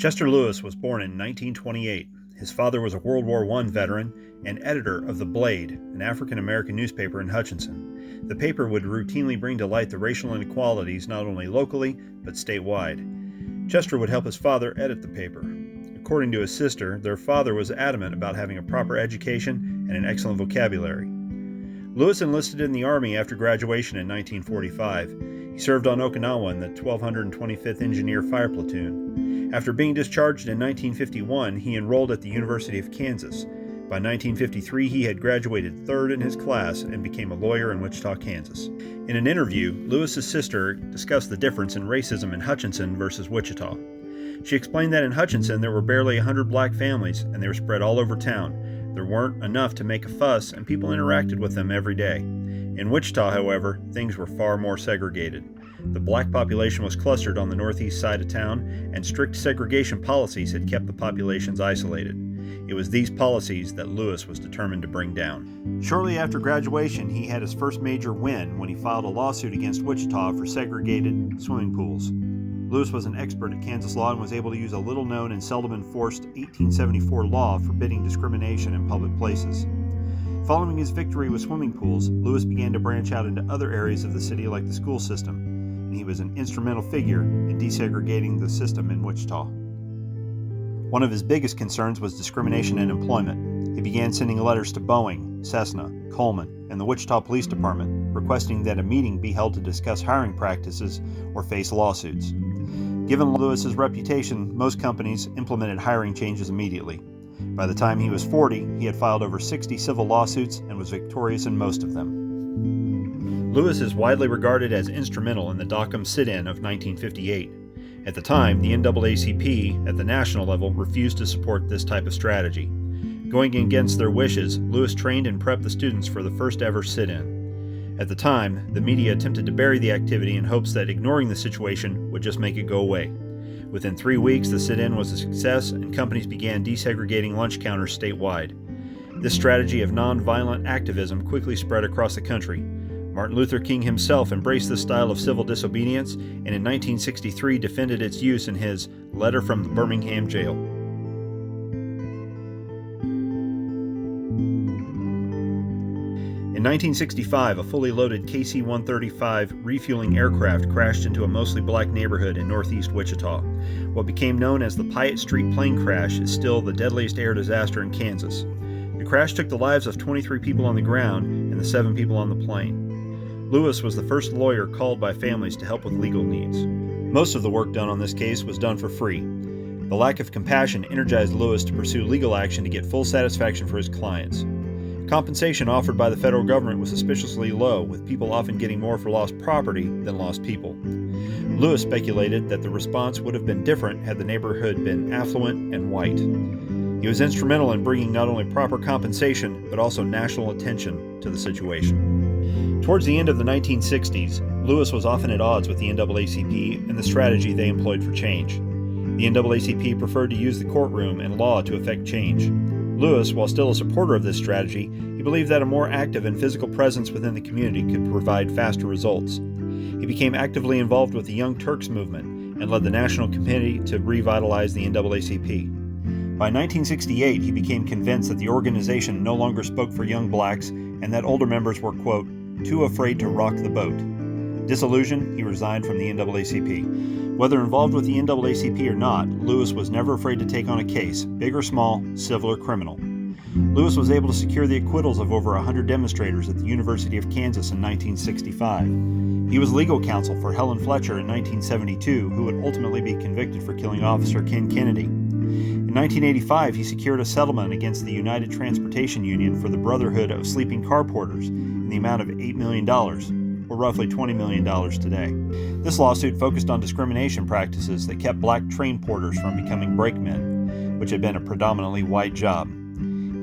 Chester Lewis was born in 1928. His father was a World War I veteran and editor of The Blade, an African-American newspaper in Hutchinson. The paper would routinely bring to light the racial inequalities not only locally, but statewide. Chester would help his father edit the paper. According to his sister, their father was adamant about having a proper education and an excellent vocabulary. Lewis enlisted in the Army after graduation in 1945. He served on Okinawa in the 1225th Engineer Fire Platoon. After being discharged in 1951, he enrolled at the University of Kansas. By 1953, he had graduated third in his class and became a lawyer in Wichita, Kansas. In an interview, Lewis's sister discussed the difference in racism in Hutchinson versus Wichita. She explained that in Hutchinson there were barely 100 black families, and they were spread all over town. There weren't enough to make a fuss, and people interacted with them every day. In Wichita, however, things were far more segregated. The black population was clustered on the northeast side of town, and strict segregation policies had kept the populations isolated. It was these policies that Lewis was determined to bring down. Shortly after graduation, he had his first major win when he filed a lawsuit against Wichita for segregated swimming pools. Lewis was an expert at Kansas law and was able to use a little-known and seldom enforced 1874 law forbidding discrimination in public places. Following his victory with swimming pools, Lewis began to branch out into other areas of the city like the school system, and he was an instrumental figure in desegregating the system in Wichita. One of his biggest concerns was discrimination in employment. He began sending letters to Boeing, Cessna, Coleman, and the Wichita Police Department requesting that a meeting be held to discuss hiring practices or face lawsuits. Given Lewis's reputation, most companies implemented hiring changes immediately. By the time he was 40, he had filed over 60 civil lawsuits and was victorious in most of them. Lewis is widely regarded as instrumental in the Dockham sit-in of 1958. At the time, the NAACP at the national level refused to support this type of strategy. Going against their wishes, Lewis trained and prepped the students for the first ever sit-in. At the time, the media attempted to bury the activity in hopes that ignoring the situation would just make it go away. Within 3 weeks, the sit-in was a success and companies began desegregating lunch counters statewide. This strategy of non-violent activism quickly spread across the country. Martin Luther King himself embraced this style of civil disobedience and in 1963 defended its use in his Letter from the Birmingham Jail. In 1965, a fully loaded KC-135 refueling aircraft crashed into a mostly black neighborhood in northeast Wichita. What became known as the Piatt Street plane crash is still the deadliest air disaster in Kansas. The crash took the lives of 23 people on the ground and the 7 people on the plane. Lewis was the first lawyer called by families to help with legal needs. Most of the work done on this case was done for free. The lack of compassion energized Lewis to pursue legal action to get full satisfaction for his clients. Compensation offered by the federal government was suspiciously low, with people often getting more for lost property than lost people. Lewis speculated that the response would have been different had the neighborhood been affluent and white. He was instrumental in bringing not only proper compensation, but also national attention to the situation. Towards the end of the 1960s, Lewis was often at odds with the NAACP and the strategy they employed for change. The NAACP preferred to use the courtroom and law to effect change. Lewis, while still a supporter of this strategy, he believed that a more active and physical presence within the community could provide faster results. He became actively involved with the Young Turks movement and led the National Committee to revitalize the NAACP. By 1968, he became convinced that the organization no longer spoke for young blacks and that older members were, quote, too afraid to rock the boat. Disillusioned, he resigned from the NAACP. Whether involved with the NAACP or not, Lewis was never afraid to take on a case, big or small, civil or criminal. Lewis was able to secure the acquittals of over 100 demonstrators at the University of Kansas in 1965. He was legal counsel for Helen Fletcher in 1972, who would ultimately be convicted for killing Officer Ken Kennedy. In 1985, he secured a settlement against the United Transportation Union for the Brotherhood of Sleeping Car Porters in the amount of $8 million, or roughly $20 million today. This lawsuit focused on discrimination practices that kept black train porters from becoming brakemen, which had been a predominantly white job.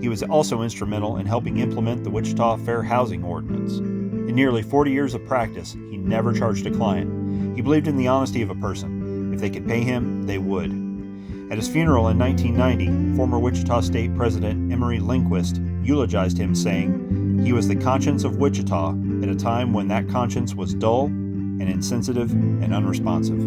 He was also instrumental in helping implement the Wichita Fair Housing Ordinance. In nearly 40 years of practice, he never charged a client. He believed in the honesty of a person. If they could pay him, they would. At his funeral in 1990, former Wichita State President Emory Lindquist eulogized him, saying, "He was the conscience of Wichita at a time when that conscience was dull and insensitive and unresponsive."